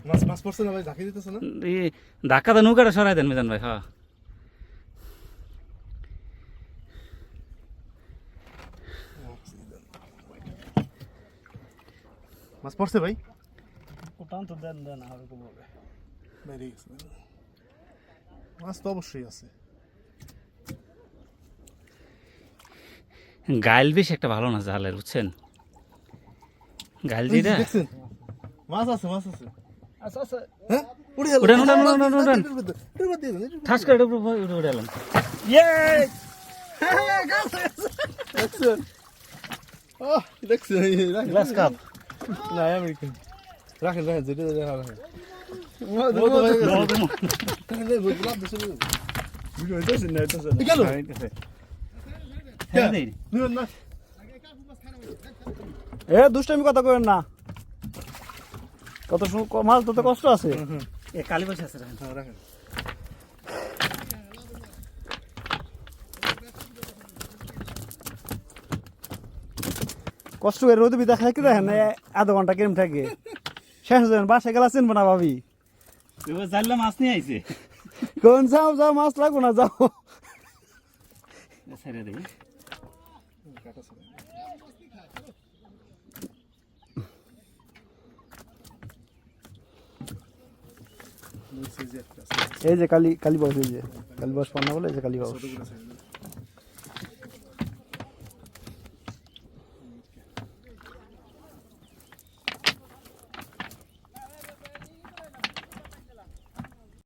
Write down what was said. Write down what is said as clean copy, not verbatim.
মাছ পড়ছে না ভাই, ঝাঁকি দিতেছে না? ধাক্কা তো নৌকাটা সরাই দেন মিজান ভাই। হ্যাঁ মাছ পড়ছে ভাই, টান তো দেন দেন আর কমবে। বেরিয়ে গেছে। মাছ তো অবশ্যই আছে। গাইল বেশ একটা ভালো না জালের, বুঝছেন? গাইল যেটা দেখছেন মাছ আছে, মাছ আছে। আচ্ছা আচ্ছা হ্যাঁ উড়ে গেল। উড়ান, ঠাস করে এটা উড়ে এলাম। ইয়ে দেখছেন? ওহ দেখছেন, গ্লাস কাপ না আমেরিকান। রাখেন রাখেন, যেটা রাখেন। ভিডিও হইতেছে না হইতেছে না। গেল হ্যাঁ দেই। নিবেন না? এ দুষ্টামি কথা কইেন না, কত মাছ ধরতে কষ্ট আছে। এ কালি বসে আছে। হ্যাঁ রাখেন। কষ্ট করে রোদে বিদা খাই কি দেখেন আধা ঘন্টা কেম থাকে, শেষ হয়ে যাবেন বাসায় গেলা চিনবো না ভাবি। এবার জানলে মাছ নিয়ে আইছে। কোন যাও যাও মাছ লাগবো না যাও। ছেড়ে দেই। এই যে কালী বাস, এই যে কালী বাস পান্না বলে, এই যে কালী বাস।